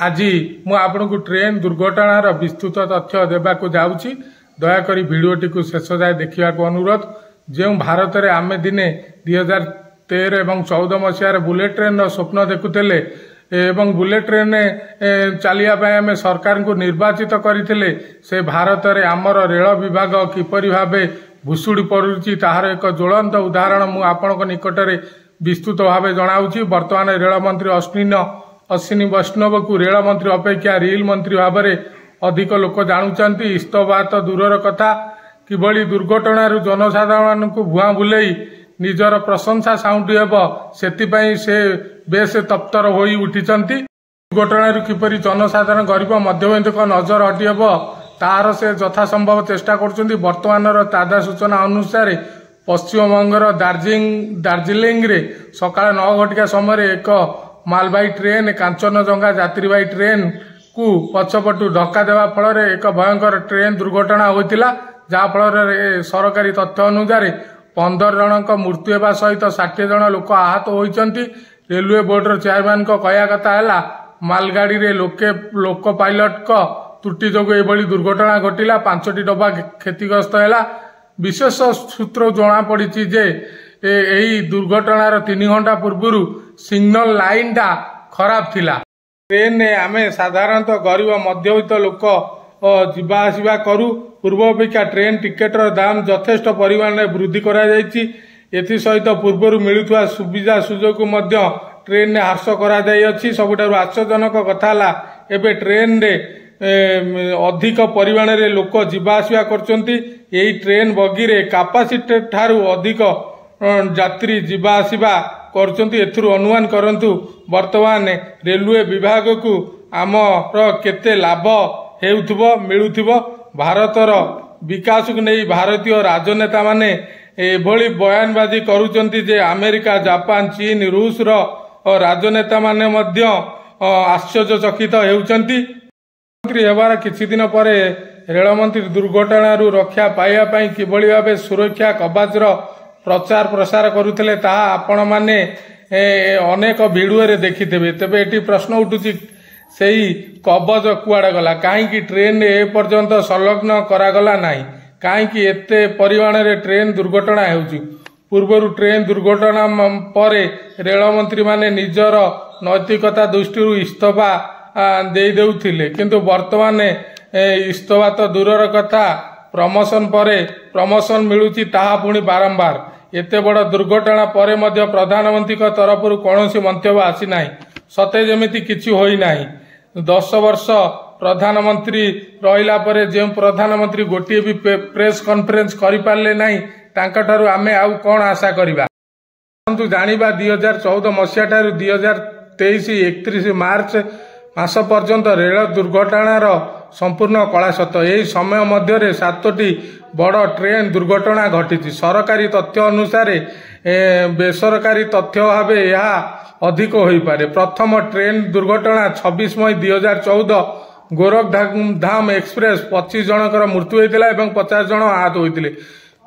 आज मु आपन को ट्रेन दुर्घटनार विस्तृत तथ्य देवाक जाऊँगी। दयाकोरी भिडटी को शेष जाए देखा अनुरोध। जो भारत में आम दिने 2013 और 14 मसीह बुलेट ट्रेन स्वप्न देखुले एवं बुलेट ट्रेन चलिया आम सरकार को निर्वाचित करते से भारत में आमर रेल विभाग किपरि भावे भुशुड़ी पड़ुची ताहार एक ज्वलंत उदाहरण मु आपन निकट में विस्तृत भाव जनाऊँगी। वर्तमान रेल मंत्री अश्विनी वैष्णव को रेल मंत्री अपेक्षा रेल मंत्री भाव में अधिक लोक जानुंट। इस्तफा तो दूरर कथा किभली दुर्घटनार जनसाधारण को भुआ बुलाई निजर प्रशंसा साउंटी हेब से बेस तप्तर हो उठिचंती। दुर्घटनार किपरि जनसाधारण गरीब मध्यबिंदु नजर हटी हेब तार से यथासंभव चेष्टा कर। वर्तमान ताजा सूचना अनुसार पश्चिमबंगर दार्जिलिंग रे सकाळ 9 घटिका समय एक मालबाही ट्रेन कांचनजंगा यात्रीवाही ट्रेन को पछपटू धक्का देवा फल एक भयंकर ट्रेन दुर्घटना होता जहाँफल सरकारी तथ्य अनुसार 15 जन मृत्यु होगा सहित 60 जन लोक आहत होती। रेलवे बोर्डर चेयरमैन कहया कथा है मालगाड़ी रे लोक पायलट त्रुटि जो ये दुर्घटना घटिला। 5टी डब्बा क्षतिग्रस्त है। विशेष सूत्र जना पड़ी जे यही दुर्घटनार 3 घंटा पूर्व सिग्नल लाइन टा खराब थिला। ट्रेन ने आमे साधारणतः गरीब मध्यवित्त लोक जीवा आसवा करू। पूर्व अपेक्षा ट्रेन टिकेटर दाम यथेष्ट परिमाण में वृद्धि करा जायछि। एथि सहित पूर्व मिलुवा सुविधा सुजोग को मध्य ट्रेन ने ह्रास करा जायछि। सबुठारु आश्चर्यजनक कथा ला एबे ट्रेन रे अधिक परिमाण रे लोक जीवा आसवा करछंती। एही ट्रेन बगी रे कैपेसिटी ठारू अधिक यात्री जीवा आसवा करछंती। एथुरु अनुमान करंतु वर्तमान रेलवे विभाग को आमर केते लाभ हेउथबो मिलुथबो। भारतर विकास को नहीं भारतीय राजनेता माने एभली बयानबाजी करुचंती जे अमेरिका जापान चीन रूस रो राजनेता माने मध्य आश्चर्यचकित हेउचंती। मंत्री हेबार किछि दिन परे रेल मंत्री दुर्घटनारू रक्षा पाइबा पई किभली भाबे सुरक्षा कवचर प्रचार प्रसार करुथिले ताहा आपण माने अनेक भिडियो रे देखिथिबे। तेबे एटी प्रश्न उठुची सेही कवच कुआडे गला काहेकि ट्रेन ए पर्यंत संलग्न करागला नाही काहेकि एते परिमाण रे ट्रेन दुर्घटना हेउची। पूर्वरु ट्रेन दुर्घटना परे रेल मंत्री माने निजर नैतिकता दृष्टि इस्तफा दे देउथिले किंतु वर्तमान इस्तफा तो दूरर कथा प्रमोशन परे प्रमोशन मिलुची ताहा पुणी बारंबार। एते बड़ दुर्घटना परे मध्य प्रधानमंत्री तरफरु कौनसी मंतव्य आसी नाही। सते जेमिति किछि होई नाही। 10 वर्ष प्रधानमंत्री रहिला परे जे प्रधानमंत्री गोटे भी प्रेस कॉन्फ्रेंस करि पारले नाही तांकठारु आमे आउ कोन आशा करिबा। परंतु जानिबा 2014 मसिया ठारु 2023 31 मार्च मास पर्यंत रेल दुर्घटनार संपूर्ण कला सत्य। यही समय मध्य 7टी बड़ ट्रेन दुर्घटना घटी। सरकारी तथ्य अनुसार बेसरकारी तथ्य भाव यह अधिक हो पारे। प्रथम ट्रेन दुर्घटना 26 मई 2014 गोरखधाम एक्सप्रेस 25 जनकर मृत्यु होता और 50 जन आहत होते।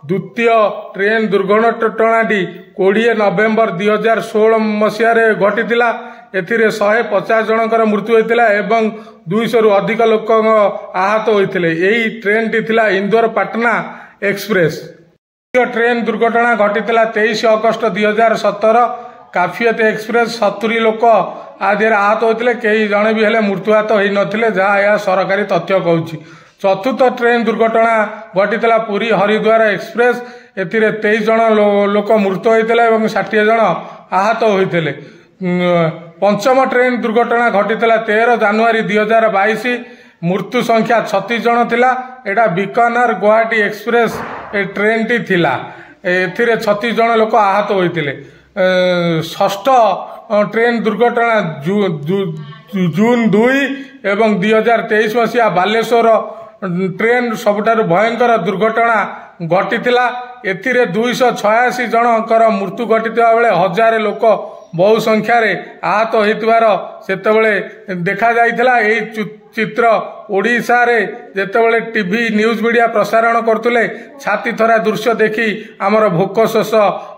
द्वितीय ट्रेन दुर्घटनाटी 20 नवेम्बर 2016 मसीह घटी। एथिरे 150 जनकर मृत्यु होता और 200 रु अधिक लोक आहत होते। यही ट्रेन टी थिला इंदौर पटना एक्सप्रेस। ट्रेन दुर्घटना घटी 23 अगस्त 2017 काफियत एक्सप्रेस 70 लोक आदि आहत होते। कई जने भी हेले मृत्युआहत हो नथिले जहाँ यह सरकारी तथ्य कहूँ। चतुर्थ ट्रेन दुर्घटना घटी पुरी हरिद्वार एक्सप्रेस। एथिरे 23 जन लोक मृत्यु होते और 60 जन आहत होते। पंचम ट्रेन दुर्घटना घटी 13 जनवरी 2022 मृत्यु संख्या 36 जन थिला। एटा Bikaner Guwahati express train T थिला। एथिरे 36 जन लोक आहत होते। षष्ठ ट्रेन दुर्घटना जून 2 एवं 2023 मसीहा बालेश्वर ट्रेन सबुठारु भयंकर दुर्घटना घटी। एथिरे 286 जनकर मृत्यु घटिଥିବା बेले 1000 लोक बहु संख्यार आहत होइतिबार सेतेबेले देखा जाइथिला। एही चित्र ओडिशा रे जेतेबेले टीवी न्यूज मीडिया प्रसारण करतुले छाती थरा दृश्य देखी आमर भोक शोष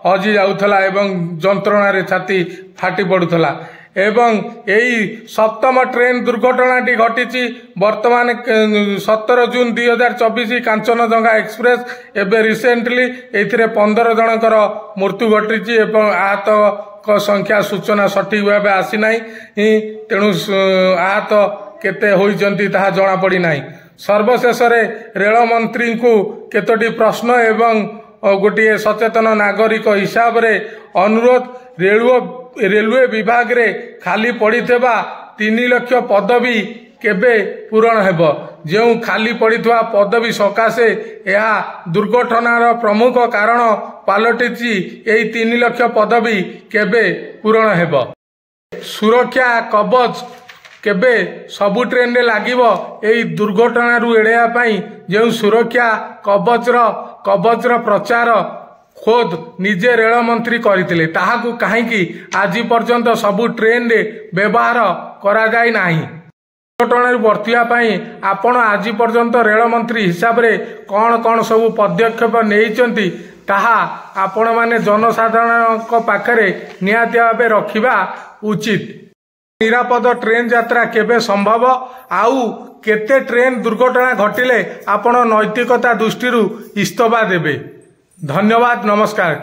हजि जाउथला एवं जंत्रणा रे छाती फाटी पडुथला। एवं यही सप्तम ट्रेन दुर्घटनाटी घटी वर्तमान 17 जून 2024 कांचनजंगा एक्सप्रेस एवं रिसेंटली ए 15 जनकर मृत्यु घटी आहत संख्या सूचना सठिक भाव आसीना तेणु आहत केते होइचंती ताहा जଣା पड़ी नाही। सर्वशेष रेल मंत्री को केतोटी प्रश्न एवं गोटे सचेतन नागरिक हिसाब रे अनुरोध रेलवे विभाग रे खाली पड़िथिबा 3 लाख पदवी केबे पूरण हेब जो खाली पड़िथिबा पदवी सकाशे यह दुर्घटनार प्रमुख कारण पालटिछि। एही 3 लाख पदवी केबे पूरण हेब। सुरक्षा कवच केबे सबु ट्रेन रे लागिबो एही दुर्घटना रु एड़ेया पई जो सुरक्षा कवचर प्रचार खोद निजे रेल मंत्री करथिले ताहाकु काहेकि आज पर्यंत सबु ट्रेन रे व्यवहार करा जाय नाही। दुर्घटना बर्तिया पई आपण आज पर्यंत रेल मंत्री हिसाब रे कौन कौन सबु पदक्षेप नेइचंती ताहा आपण माने जनसाधारण को पाखरे नियाती भाबे रखिबा उचित। निरापद ट्रेन यात्रा केबे संभव आउ केते ट्रेन दुर्घटना घटिले आपण नैतिकता दृष्टि इस्तफा देबे। धन्यवाद, नमस्कार।